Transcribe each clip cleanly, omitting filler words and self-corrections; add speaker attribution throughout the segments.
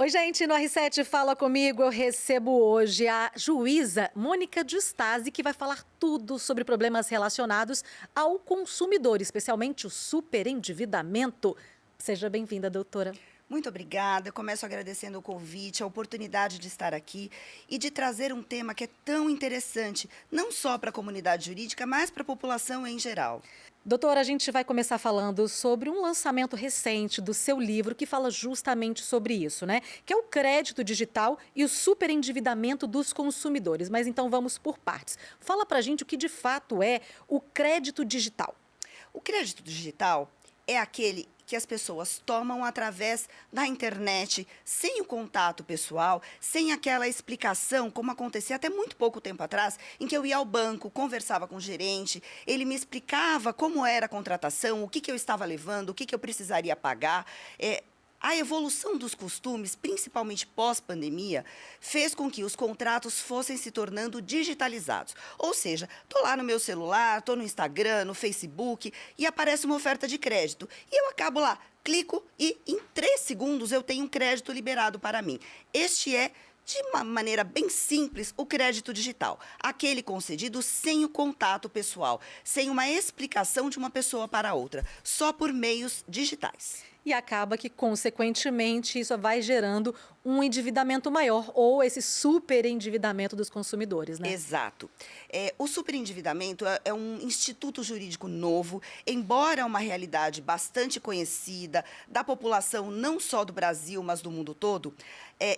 Speaker 1: Oi, gente, no R7 Fala Comigo, eu recebo hoje a juíza Mônica de Stasi, que vai falar tudo sobre problemas relacionados ao consumidor, especialmente o superendividamento. Seja bem-vinda, doutora.
Speaker 2: Muito obrigada. Eu começo agradecendo o convite, a oportunidade de estar aqui e de trazer um tema que é tão interessante, não só para a comunidade jurídica, mas para a população em geral.
Speaker 1: Doutora, a gente vai começar falando sobre um lançamento recente do seu livro que fala justamente sobre isso, né? Que é o crédito digital e o superendividamento dos consumidores. Mas então vamos por partes. Fala pra gente o que de fato é o crédito digital.
Speaker 2: O crédito digital é aquele que as pessoas tomam através da internet, sem o contato pessoal, sem aquela explicação, como acontecia até muito pouco tempo atrás, em que eu ia ao banco, conversava com o gerente, ele me explicava como era a contratação, o que eu estava levando, o que eu precisaria pagar. A evolução dos costumes, principalmente pós-pandemia, fez com que os contratos fossem se tornando digitalizados. Ou seja, estou lá no meu celular, estou no Instagram, no Facebook e aparece uma oferta de crédito. E eu acabo lá, clico e em 3 segundos eu tenho um crédito liberado para mim. Este é, de uma maneira bem simples, o crédito digital. Aquele concedido sem o contato pessoal, sem uma explicação de uma pessoa para outra, só por meios digitais.
Speaker 1: E acaba que, consequentemente, isso vai gerando um endividamento maior ou esse superendividamento dos consumidores, né?
Speaker 2: Exato. O superendividamento é um instituto jurídico novo, embora uma realidade bastante conhecida da população, não só do Brasil, mas do mundo todo.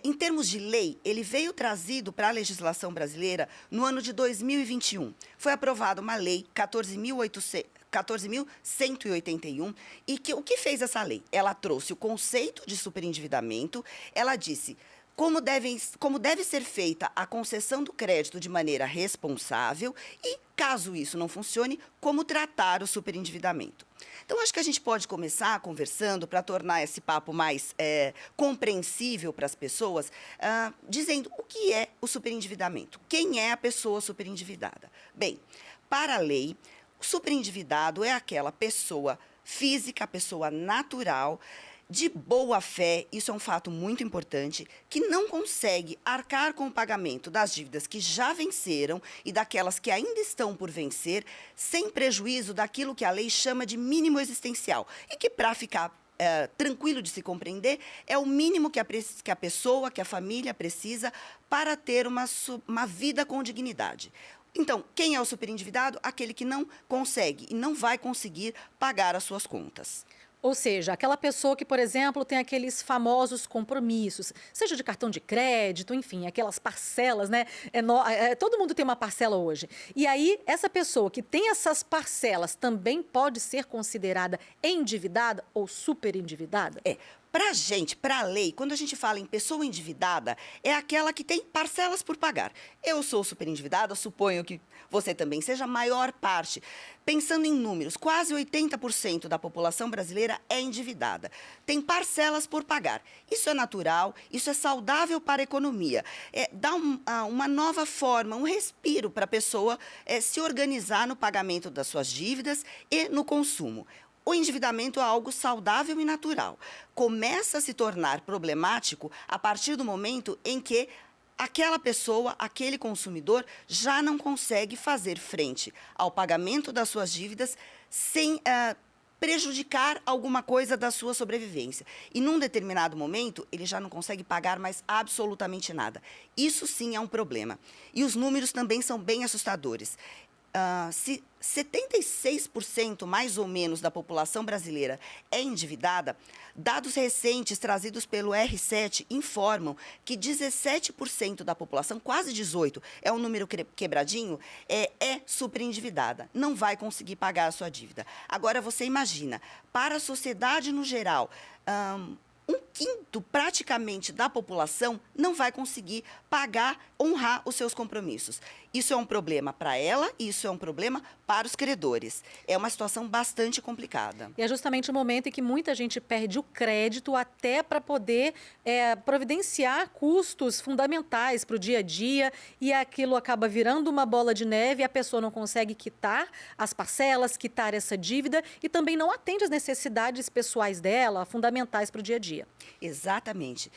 Speaker 2: Em termos de lei, ele veio trazido para a legislação brasileira no ano de 2021. Foi aprovada uma lei 14.181, e o que fez essa lei? Ela trouxe o conceito de superendividamento, ela disse como deve ser feita a concessão do crédito de maneira responsável e, caso isso não funcione, como tratar o superendividamento. Então, acho que a gente pode começar conversando para tornar esse papo mais compreensível para as pessoas, dizendo o que é o superendividamento. Quem é a pessoa superendividada? Bem, para a lei, o superendividado é aquela pessoa física, pessoa natural, de boa fé, isso é um fato muito importante, que não consegue arcar com o pagamento das dívidas que já venceram e daquelas que ainda estão por vencer, sem prejuízo daquilo que a lei chama de mínimo existencial. E que, para ficar tranquilo de se compreender, é o mínimo que a pessoa, que a família precisa para ter uma vida com dignidade. Então, quem é o superendividado? Aquele que não consegue e não vai conseguir pagar as suas contas.
Speaker 1: Ou seja, aquela pessoa que, por exemplo, tem aqueles famosos compromissos, seja de cartão de crédito, enfim, aquelas parcelas, né? Todo mundo tem uma parcela hoje. E aí, essa pessoa que tem essas parcelas também pode ser considerada endividada ou superendividada?
Speaker 2: Para a lei, quando a gente fala em pessoa endividada, é aquela que tem parcelas por pagar. Eu sou superendividada, suponho que você também seja, a maior parte. Pensando em números, quase 80% da população brasileira é endividada. Tem parcelas por pagar. Isso é natural, isso é saudável para a economia. Dá uma nova forma, um respiro para a pessoa se organizar no pagamento das suas dívidas e no consumo. O endividamento é algo saudável e natural. Começa a se tornar problemático a partir do momento em que aquela pessoa, aquele consumidor, já não consegue fazer frente ao pagamento das suas dívidas sem prejudicar alguma coisa da sua sobrevivência. E num determinado momento, ele já não consegue pagar mais absolutamente nada. Isso sim é um problema. E os números também são bem assustadores. Se 76% mais ou menos da população brasileira é endividada, dados recentes trazidos pelo R7 informam que 17% da população, quase 18%, é um número quebradinho, é superendividada, não vai conseguir pagar a sua dívida. Agora você imagina, para a sociedade no geral, 1/5 praticamente da população não vai conseguir pagar, honrar os seus compromissos. Isso é um problema para ela e isso é um problema para os credores. É uma situação bastante complicada.
Speaker 1: E é justamente o momento em que muita gente perde o crédito até para poder providenciar custos fundamentais para o dia a dia, e aquilo acaba virando uma bola de neve e a pessoa não consegue quitar as parcelas, quitar essa dívida e também não atende às necessidades pessoais dela, fundamentais para o dia a dia.
Speaker 2: Exatamente.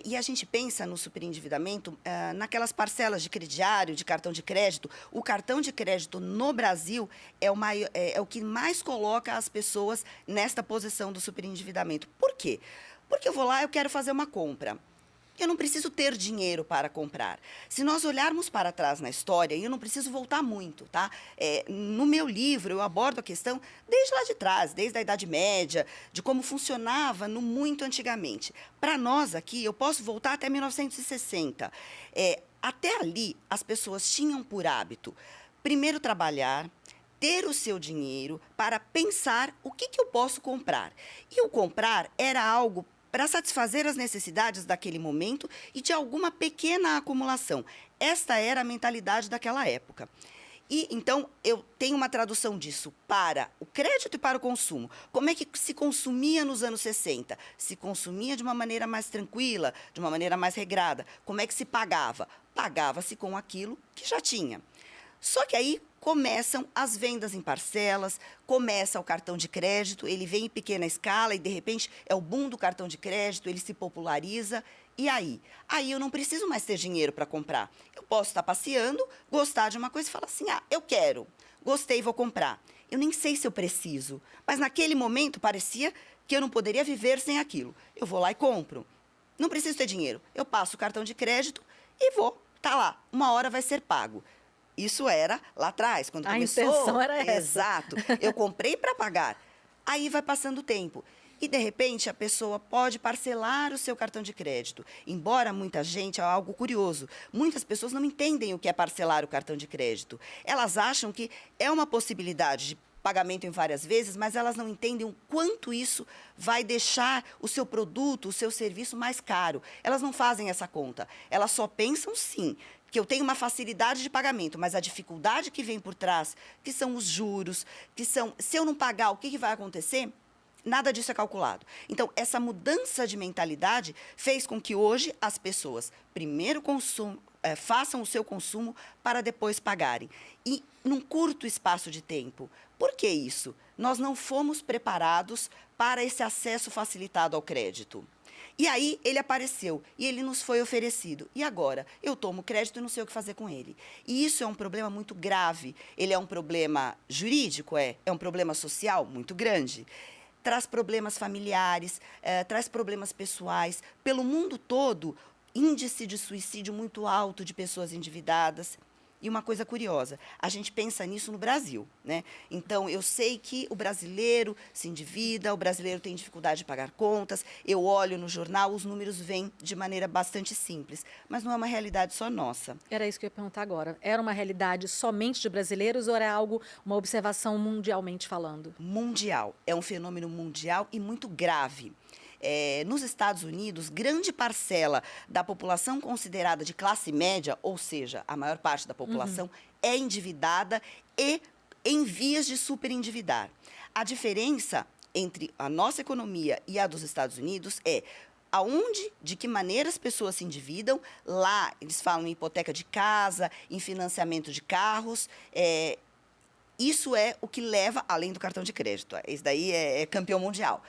Speaker 2: E a gente pensa no superendividamento naquelas parcelas de crediário, de cartão de crédito. O cartão de crédito no Brasil é o que mais coloca as pessoas nesta posição do superendividamento. Por quê? Porque eu vou lá, eu quero fazer uma compra. Eu não preciso ter dinheiro para comprar. Se nós olharmos para trás na história, e eu não preciso voltar muito, tá? No meu livro, eu abordo a questão desde lá de trás, desde a Idade Média, de como funcionava no muito antigamente. Para nós aqui, eu posso voltar até 1960. Até ali, as pessoas tinham por hábito, primeiro trabalhar, ter o seu dinheiro para pensar o que eu posso comprar. E o comprar era algo para satisfazer as necessidades daquele momento e de alguma pequena acumulação. Esta era a mentalidade daquela época. E então eu tenho uma tradução disso para o crédito e para o consumo. Como é que se consumia nos anos 60? Se consumia de uma maneira mais tranquila, de uma maneira mais regrada. Como é que se pagava? Pagava-se com aquilo que já tinha. Só que aí começam as vendas em parcelas, começa o cartão de crédito, ele vem em pequena escala e, de repente, é o boom do cartão de crédito, ele se populariza. E aí? Aí eu não preciso mais ter dinheiro para comprar. Eu posso estar passeando, gostar de uma coisa e falar assim, eu quero, gostei, vou comprar. Eu nem sei se eu preciso, mas naquele momento parecia que eu não poderia viver sem aquilo. Eu vou lá e compro. Não preciso ter dinheiro. Eu passo o cartão de crédito e vou. Tá lá, uma hora vai ser pago. Isso era lá atrás, quando começou.
Speaker 1: A intenção era essa.
Speaker 2: Exato. Eu comprei para pagar. Aí vai passando o tempo. E, de repente, a pessoa pode parcelar o seu cartão de crédito. Embora muita gente, é algo curioso, muitas pessoas não entendem o que é parcelar o cartão de crédito. Elas acham que é uma possibilidade de pagamento em várias vezes, mas elas não entendem o quanto isso vai deixar o seu produto, o seu serviço mais caro. Elas não fazem essa conta. Elas só pensam, sim, que eu tenho uma facilidade de pagamento, mas a dificuldade que vem por trás, que são os juros, que são, se eu não pagar, o que vai acontecer? Nada disso é calculado. Então, essa mudança de mentalidade fez com que hoje as pessoas primeiro façam o seu consumo para depois pagarem. E num curto espaço de tempo. Por que isso? Nós não fomos preparados para esse acesso facilitado ao crédito. E aí ele apareceu e ele nos foi oferecido. E agora? Eu tomo crédito e não sei o que fazer com ele. E isso é um problema muito grave. Ele é um problema jurídico, é um problema social muito grande. Traz problemas familiares, traz problemas pessoais. Pelo mundo todo, índice de suicídio muito alto de pessoas endividadas. E uma coisa curiosa, a gente pensa nisso no Brasil, né? Então, eu sei que o brasileiro se endivida, o brasileiro tem dificuldade de pagar contas, eu olho no jornal, os números vêm de maneira bastante simples, mas não é uma realidade só nossa.
Speaker 1: Era isso que eu ia perguntar agora. Era uma realidade somente de brasileiros ou era algo, uma observação mundialmente falando?
Speaker 2: Mundial. É um fenômeno mundial e muito grave. Nos Estados Unidos, grande parcela da população considerada de classe média, ou seja, a maior parte da população, é endividada e em vias de superendividar. A diferença entre a nossa economia e a dos Estados Unidos é de que maneira as pessoas se endividam. Lá, eles falam em hipoteca de casa, em financiamento de carros. Isso é o que leva, além do cartão de crédito, esse daí é campeão mundial.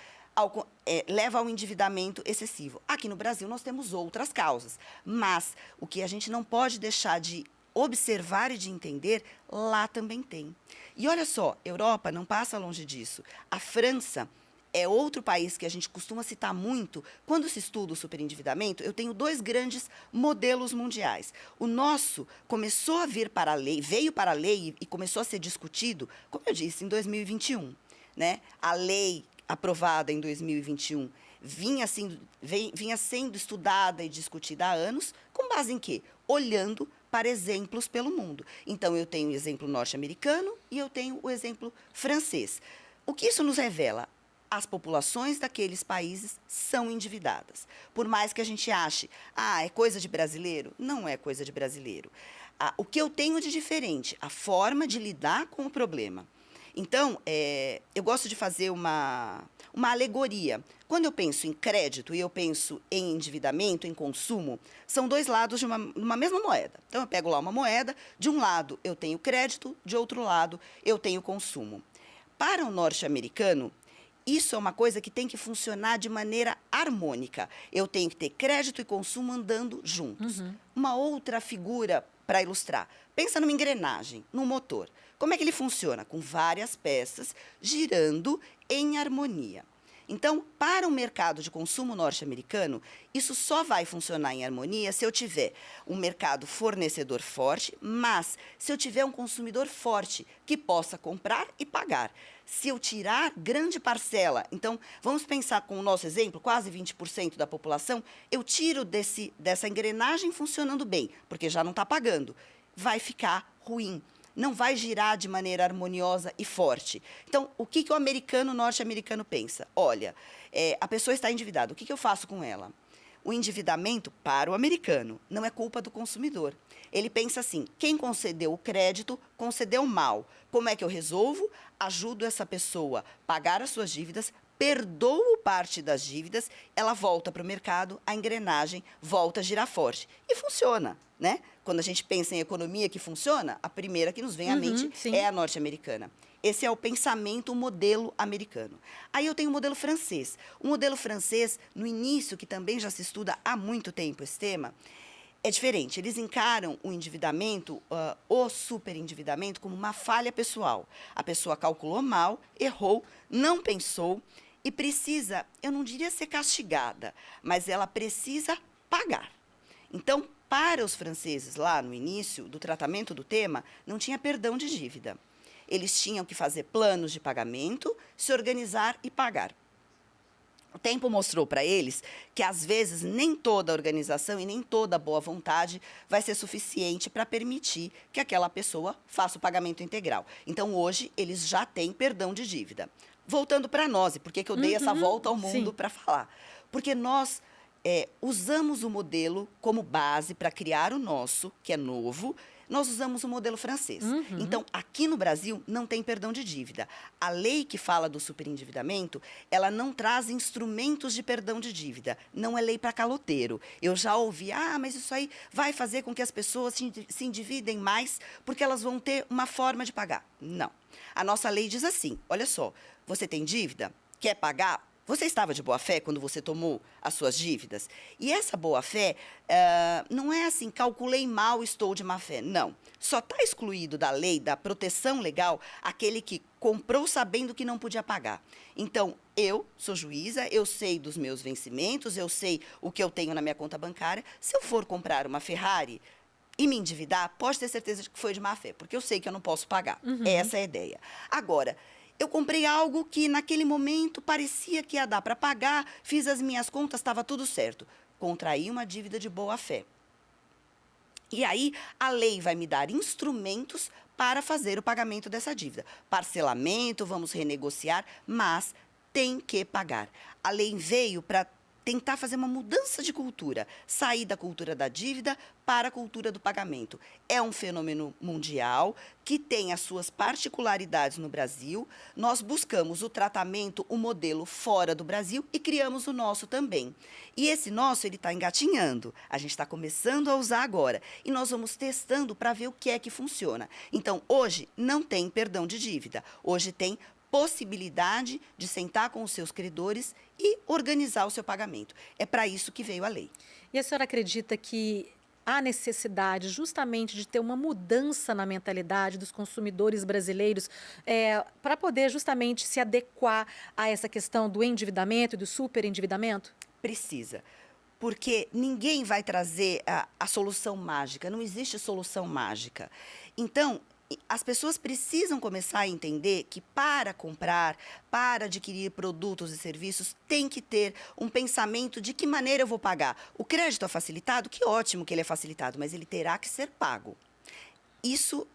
Speaker 2: Leva ao endividamento excessivo. Aqui no Brasil nós temos outras causas, mas o que a gente não pode deixar de observar e de entender, lá também tem. E olha só, Europa não passa longe disso. A França é outro país que a gente costuma citar muito. Quando se estuda o superendividamento, eu tenho 2 grandes modelos mundiais. O nosso começou a vir para a lei, veio para a lei e começou a ser discutido, como eu disse, em 2021. Né? A lei aprovada em 2021 vinha sendo estudada e discutida há anos, com base em quê? Olhando para exemplos pelo mundo. Então, eu tenho o exemplo norte-americano e eu tenho o exemplo francês. O que isso nos revela? As populações daqueles países são endividadas. Por mais que a gente ache, é coisa de brasileiro, não é coisa de brasileiro. O que eu tenho de diferente? A forma de lidar com o problema. Então, eu gosto de fazer uma alegoria. Quando eu penso em crédito e eu penso em endividamento, em consumo, são 2 lados de uma mesma moeda. Então, eu pego lá uma moeda, de um lado eu tenho crédito, de outro lado eu tenho consumo. Para o norte-americano, isso é uma coisa que tem que funcionar de maneira harmônica. Eu tenho que ter crédito e consumo andando juntos. Uma outra figura para ilustrar. Pensa numa engrenagem, num motor. Como é que ele funciona? Com várias peças girando em harmonia. Então, para o mercado de consumo norte-americano, isso só vai funcionar em harmonia se eu tiver um mercado fornecedor forte, mas se eu tiver um consumidor forte que possa comprar e pagar. Se eu tirar grande parcela, então, vamos pensar com o nosso exemplo, quase 20% da população, eu tiro dessa engrenagem funcionando bem, porque já não está pagando. Vai ficar ruim. Não vai girar de maneira harmoniosa e forte. Então, o que o norte-americano pensa? Olha, a pessoa está endividada, o que eu faço com ela? O endividamento, para o americano, não é culpa do consumidor. Ele pensa assim, quem concedeu o crédito, concedeu mal. Como é que eu resolvo? Ajudo essa pessoa a pagar as suas dívidas, perdoo parte das dívidas, ela volta para o mercado, a engrenagem volta a girar forte. E funciona, né? Quando a gente pensa em economia que funciona, a primeira que nos vem à mente é a norte-americana. Esse é o pensamento, o modelo americano. Aí eu tenho o modelo francês. O modelo francês, no início, que também já se estuda há muito tempo esse tema, é diferente. Eles encaram o endividamento, o superendividamento, como uma falha pessoal. A pessoa calculou mal, errou, não pensou e precisa, eu não diria ser castigada, mas ela precisa pagar. Então, para os franceses, lá no início do tratamento do tema, não tinha perdão de dívida. Eles tinham que fazer planos de pagamento, se organizar e pagar. O tempo mostrou para eles que, às vezes, nem toda a organização e nem toda a boa vontade vai ser suficiente para permitir que aquela pessoa faça o pagamento integral. Então, hoje, eles já têm perdão de dívida. Voltando para nós, e por que eu dei essa volta ao mundo para falar? Porque nós usamos o modelo como base para criar o nosso, que é novo. Nós usamos o modelo francês. Então, aqui no Brasil, não tem perdão de dívida. A lei que fala do superendividamento, ela não traz instrumentos de perdão de dívida. Não é lei para caloteiro. Eu já ouvi, mas isso aí vai fazer com que as pessoas se endividem mais, porque elas vão ter uma forma de pagar. Não. A nossa lei diz assim, olha só, você tem dívida? Quer pagar? Você estava de boa fé quando você tomou as suas dívidas? E essa boa fé não é assim, calculei mal, estou de má fé. Não. Só está excluído da lei, da proteção legal, aquele que comprou sabendo que não podia pagar. Então, eu sou juíza, eu sei dos meus vencimentos, eu sei o que eu tenho na minha conta bancária. Se eu for comprar uma Ferrari e me endividar, pode ter certeza de que foi de má fé, porque eu sei que eu não posso pagar. Essa é a ideia. Agora, eu comprei algo que naquele momento parecia que ia dar para pagar, fiz as minhas contas, estava tudo certo. Contraí uma dívida de boa fé. E aí, a lei vai me dar instrumentos para fazer o pagamento dessa dívida. Parcelamento, vamos renegociar, mas tem que pagar. A lei veio para tentar fazer uma mudança de cultura, sair da cultura da dívida para a cultura do pagamento. É um fenômeno mundial que tem as suas particularidades no Brasil. Nós buscamos o tratamento, o modelo fora do Brasil e criamos o nosso também. E esse nosso, ele está engatinhando. A gente está começando a usar agora. E nós vamos testando para ver o que é que funciona. Então, hoje, não tem perdão de dívida. Hoje tem possibilidade de sentar com os seus credores e organizar o seu pagamento. É para isso que veio a lei.
Speaker 1: E a senhora acredita que há necessidade justamente de ter uma mudança na mentalidade dos consumidores brasileiros para poder justamente se adequar a essa questão do endividamento e do superendividamento?
Speaker 2: Precisa. Porque ninguém vai trazer a solução mágica. Não existe solução mágica. Então, as pessoas precisam começar a entender que para comprar, para adquirir produtos e serviços, tem que ter um pensamento de que maneira eu vou pagar. O crédito é facilitado? Que ótimo que ele é facilitado, mas ele terá que ser pago. Isso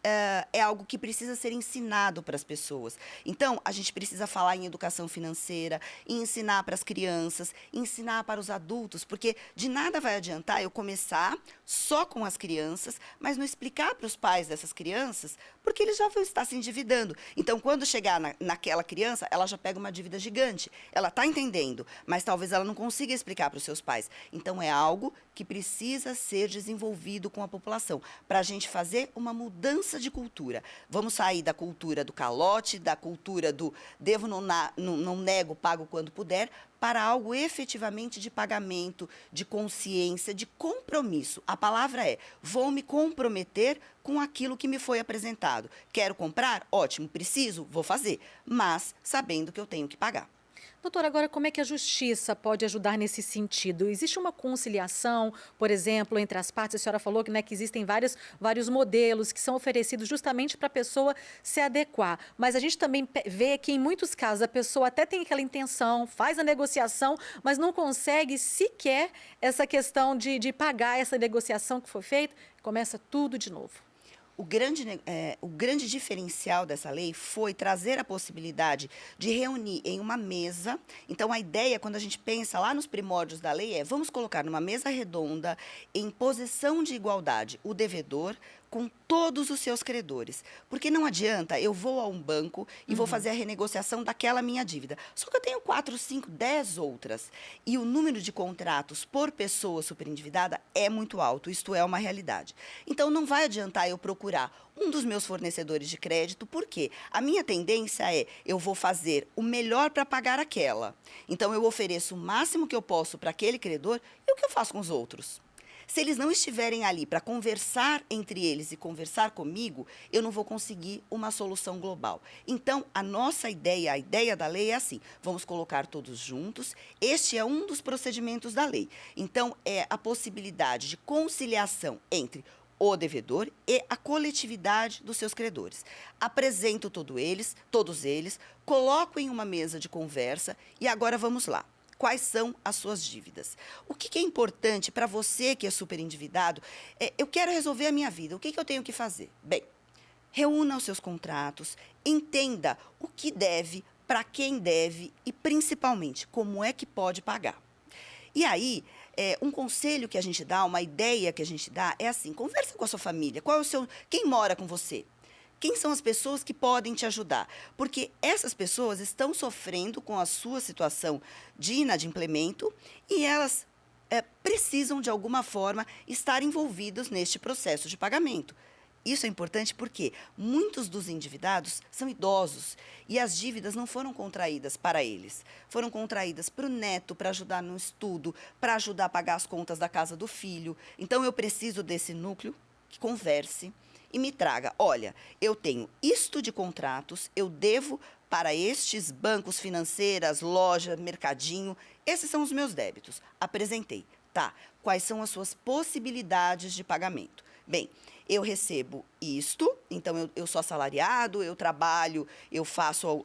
Speaker 2: é algo que precisa ser ensinado para as pessoas. Então, a gente precisa falar em educação financeira, ensinar para as crianças, ensinar para os adultos, porque de nada vai adiantar eu começar só com as crianças, mas não explicar para os pais dessas crianças, porque eles já vão estar se endividando. Então, quando chegar naquela criança, ela já pega uma dívida gigante. Ela está entendendo, mas talvez ela não consiga explicar para os seus pais. Então, é algo que precisa ser desenvolvido com a população, para a gente fazer uma mudança de cultura. Vamos sair da cultura do calote, da cultura do devo, não nego, pago quando puder, para algo efetivamente de pagamento, de consciência, de compromisso. A palavra é, vou me comprometer com aquilo que me foi apresentado. Quero comprar? Ótimo. Preciso? Vou fazer. Mas sabendo que eu tenho que pagar.
Speaker 1: Doutora, agora como é que a justiça pode ajudar nesse sentido? Existe uma conciliação, por exemplo, entre as partes? A senhora falou que, né, que existem vários modelos que são oferecidos justamente para a pessoa se adequar. Mas a gente também vê que, em muitos casos, a pessoa até tem aquela intenção, faz a negociação, mas não consegue sequer essa questão de pagar essa negociação que foi feita, começa tudo de novo.
Speaker 2: O grande diferencial dessa lei foi trazer a possibilidade de reunir em uma mesa. Então, a ideia, quando a gente pensa lá nos primórdios da lei, é vamos colocar numa mesa redonda, em posição de igualdade, o devedor com todos os seus credores. Porque não adianta, eu vou a um banco e vou fazer a renegociação daquela minha dívida. Só que eu tenho 4, 5, 10 outras. E o número de contratos por pessoa superendividada é muito alto, isto é uma realidade. Então, não vai adiantar eu procurar um dos meus fornecedores de crédito, porque a minha tendência é, eu vou fazer o melhor para pagar aquela. Então, eu ofereço o máximo que eu posso para aquele credor e o que eu faço com os outros? Se eles não estiverem ali para conversar entre eles e conversar comigo, eu não vou conseguir uma solução global. Então, a nossa ideia, a ideia da lei é assim, vamos colocar todos juntos, este é um dos procedimentos da lei. Então, é a possibilidade de conciliação entre o devedor e a coletividade dos seus credores. Apresento todos eles, coloco em uma mesa de conversa e agora vamos lá. Quais são as suas dívidas? O que é importante para você que é super endividado? Eu quero resolver a minha vida. O que eu tenho que fazer? Bem, reúna os seus contratos, entenda o que deve, para quem deve e, principalmente, como é que pode pagar. E aí, um conselho que a gente dá, uma ideia que a gente dá é assim, conversa com a sua família. Quem mora com você? Quem são as pessoas que podem te ajudar? Porque essas pessoas estão sofrendo com a sua situação de inadimplemento e elas precisam, de alguma forma, estar envolvidas neste processo de pagamento. Isso é importante porque muitos dos endividados são idosos e as dívidas não foram contraídas para eles. Foram contraídas para o neto, para ajudar no estudo, para ajudar a pagar as contas da casa do filho. Então, eu preciso desse núcleo que converse e me traga, olha, eu tenho isto de contratos, eu devo para estes bancos, financeiras, loja, mercadinho, esses são os meus débitos. Apresentei. Tá, quais são as suas possibilidades de pagamento? Bem, eu recebo isto, então eu sou assalariado, eu trabalho, eu faço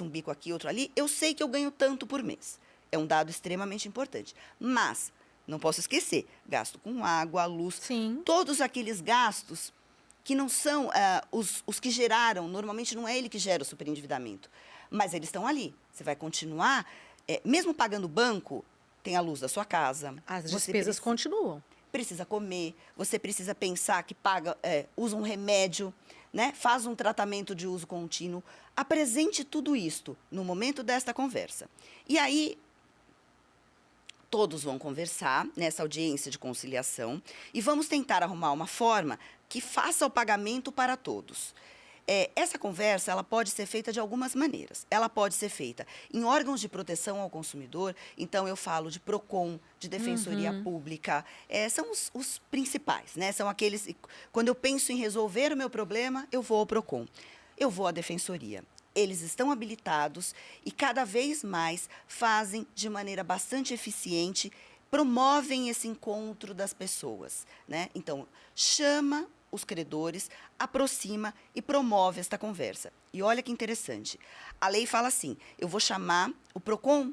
Speaker 2: um bico aqui, outro ali, eu sei que eu ganho tanto por mês. É um dado extremamente importante. Mas, não posso esquecer, gasto com água, luz,
Speaker 1: Sim.
Speaker 2: Todos aqueles gastos que não são os que geraram, normalmente não é ele que gera o superendividamento, mas eles estão ali. Você vai continuar, mesmo pagando o banco, tem a luz da sua casa.
Speaker 1: As despesas continuam.
Speaker 2: Precisa comer, você precisa pensar que usa um remédio, né? Faz um tratamento de uso contínuo. Apresente tudo isto no momento desta conversa. E aí, todos vão conversar nessa audiência de conciliação e vamos tentar arrumar uma forma que faça o pagamento para todos. Essa conversa ela pode ser feita de algumas maneiras. Ela pode ser feita em órgãos de proteção ao consumidor. Então, eu falo de PROCON, de Defensoria Pública. São os principais, né? São aqueles... Quando eu penso em resolver o meu problema, eu vou ao PROCON. Eu vou à Defensoria. Eles estão habilitados e cada vez mais fazem de maneira bastante eficiente, promovem esse encontro das pessoas, né? Então, chama os credores, aproxima e promove esta conversa. E olha que interessante, a lei fala assim, eu vou chamar o PROCON,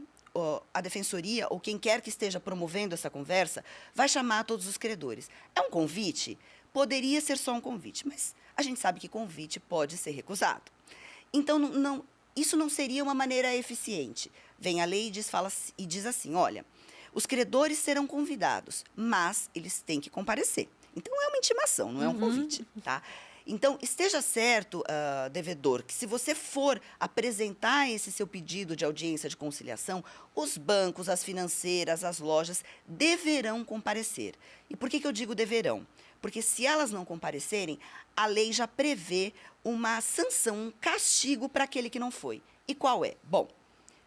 Speaker 2: a Defensoria, ou quem quer que esteja promovendo essa conversa, vai chamar todos os credores. É um convite? Poderia ser só um convite, mas a gente sabe que convite pode ser recusado. Então, isso não seria uma maneira eficiente. Vem a lei e diz assim, olha, os credores serão convidados, mas eles têm que comparecer. Então, é uma intimação, não é um convite, tá? Então, esteja certo, devedor, que se você for apresentar esse seu pedido de audiência de conciliação, os bancos, as financeiras, as lojas deverão comparecer. E por que eu digo deverão? Porque se elas não comparecerem, a lei já prevê uma sanção, um castigo para aquele que não foi. E qual é? Bom,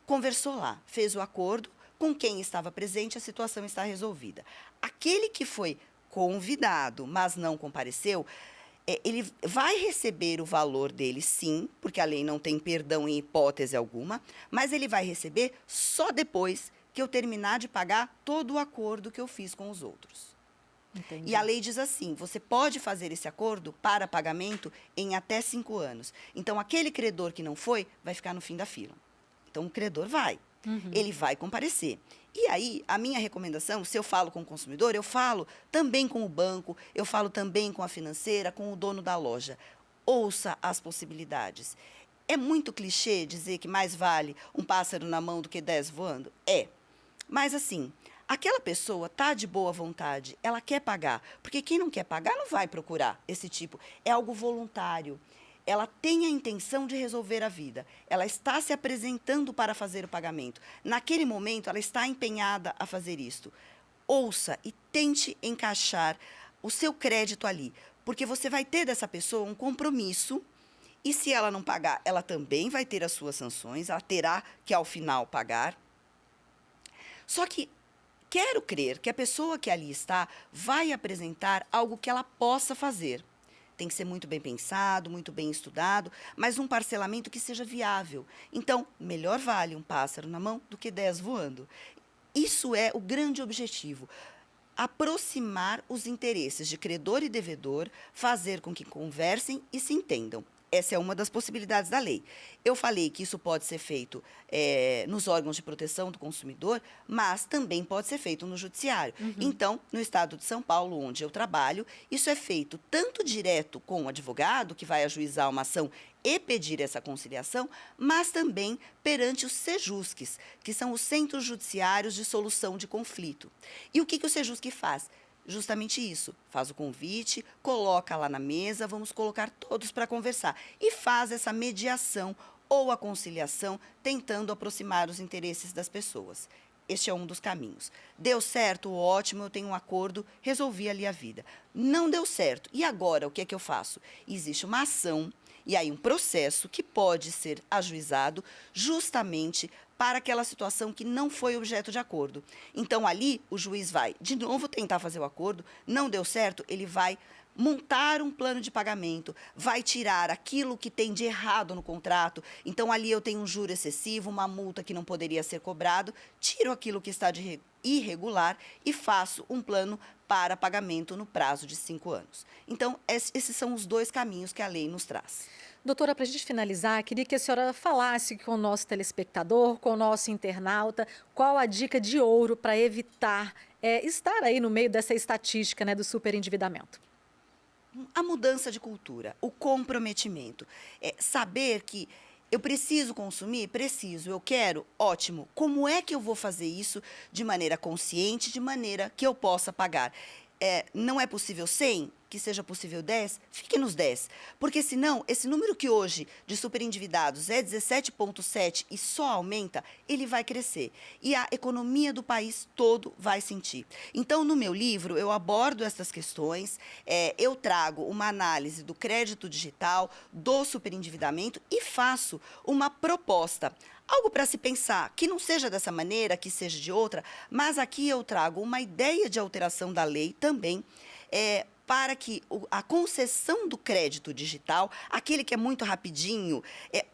Speaker 2: conversou lá, fez o acordo, com quem estava presente, a situação está resolvida. Aquele que foi convidado, mas não compareceu, ele vai receber o valor dele, sim, porque a lei não tem perdão em hipótese alguma, mas ele vai receber só depois que eu terminar de pagar todo o acordo que eu fiz com os outros.
Speaker 1: Entendi.
Speaker 2: E a lei diz assim, você pode fazer esse acordo para pagamento em até 5 anos. Então, aquele credor que não foi, vai ficar no fim da fila. Então, o credor vai. Ele vai comparecer. E aí, a minha recomendação, se eu falo com o consumidor, eu falo também com o banco, eu falo também com a financeira, com o dono da loja. Ouça as possibilidades. É muito clichê dizer que mais vale um pássaro na mão do que 10 voando? É. Mas assim, aquela pessoa está de boa vontade, ela quer pagar. Porque quem não quer pagar não vai procurar esse tipo. É algo voluntário. Ela tem a intenção de resolver a vida. Ela está se apresentando para fazer o pagamento. Naquele momento, ela está empenhada a fazer isto. Ouça e tente encaixar o seu crédito ali. Porque você vai ter dessa pessoa um compromisso. E se ela não pagar, ela também vai ter as suas sanções. Ela terá que, ao final, pagar. Só que quero crer que a pessoa que ali está vai apresentar algo que ela possa fazer. Tem que ser muito bem pensado, muito bem estudado, mas um parcelamento que seja viável. Então, melhor vale um pássaro na mão do que 10 voando. Isso é o grande objetivo. Aproximar os interesses de credor e devedor, fazer com que conversem e se entendam. Essa é uma das possibilidades da lei. Eu falei que isso pode ser feito nos órgãos de proteção do consumidor, mas também pode ser feito no judiciário. Então, no estado de São Paulo, onde eu trabalho, isso é feito tanto direto com o advogado, que vai ajuizar uma ação e pedir essa conciliação, mas também perante os Sejusques, que são os Centros Judiciários de Solução de Conflito. E o que o Sejusque faz? Justamente isso, faz o convite, coloca lá na mesa, vamos colocar todos para conversar e faz essa mediação ou a conciliação, tentando aproximar os interesses das pessoas. Este é um dos caminhos. Deu certo, ótimo, eu tenho um acordo, resolvi ali a vida. Não deu certo, e agora o que é que eu faço? Existe uma ação e aí um processo que pode ser ajuizado justamente para aquela situação que não foi objeto de acordo. Então, ali, o juiz vai, de novo, tentar fazer o acordo, não deu certo, ele vai montar um plano de pagamento, vai tirar aquilo que tem de errado no contrato. Então, ali eu tenho um juro excessivo, uma multa que não poderia ser cobrado, tiro aquilo que está de irregular e faço um plano para pagamento no prazo de 5 anos. Então, esses são os 2 caminhos que a lei nos traz.
Speaker 1: Doutora, para a gente finalizar, queria que a senhora falasse com o nosso telespectador, com o nosso internauta, qual a dica de ouro para evitar estar aí no meio dessa estatística, né, do superendividamento.
Speaker 2: A mudança de cultura, o comprometimento, saber que eu preciso consumir? Preciso. Eu quero? Ótimo. Como é que eu vou fazer isso de maneira consciente, de maneira que eu possa pagar? Não é possível 100? Que seja possível 10? Fique nos 10. Porque senão, esse número que hoje de superendividados é 17,7 e só aumenta, ele vai crescer. E a economia do país todo vai sentir. Então, no meu livro, eu abordo essas questões, eu trago uma análise do crédito digital, do superendividamento e faço uma proposta. Algo para se pensar, que não seja dessa maneira, que seja de outra, mas aqui eu trago uma ideia de alteração da lei também, para que a concessão do crédito digital, aquele que é muito rapidinho,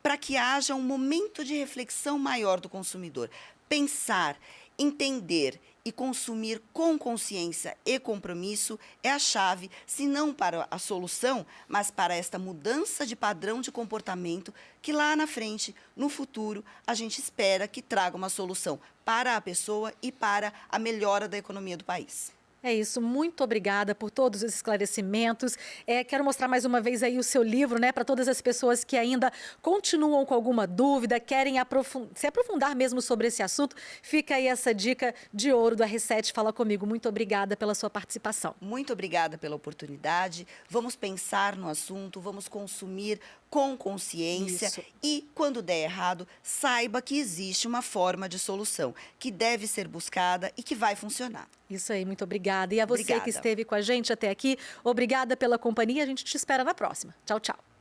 Speaker 2: para que haja um momento de reflexão maior do consumidor. Pensar, entender e consumir com consciência e compromisso é a chave, se não para a solução, mas para esta mudança de padrão de comportamento que lá na frente, no futuro, a gente espera que traga uma solução para a pessoa e para a melhora da economia do país.
Speaker 1: É isso, muito obrigada por todos os esclarecimentos. Quero mostrar mais uma vez aí o seu livro, né, para todas as pessoas que ainda continuam com alguma dúvida, querem se aprofundar mesmo sobre esse assunto. Fica aí essa dica de ouro do R7 Fala Comigo. Muito obrigada pela sua participação.
Speaker 2: Muito obrigada pela oportunidade. Vamos pensar no assunto, vamos consumir com consciência
Speaker 1: Isso.
Speaker 2: e, quando der errado, saiba que existe uma forma de solução que deve ser buscada e que vai funcionar.
Speaker 1: Isso aí, muito obrigada. E a você que
Speaker 2: Obrigada.
Speaker 1: esteve com a gente até aqui, obrigada pela companhia. A gente te espera na próxima. Tchau, tchau.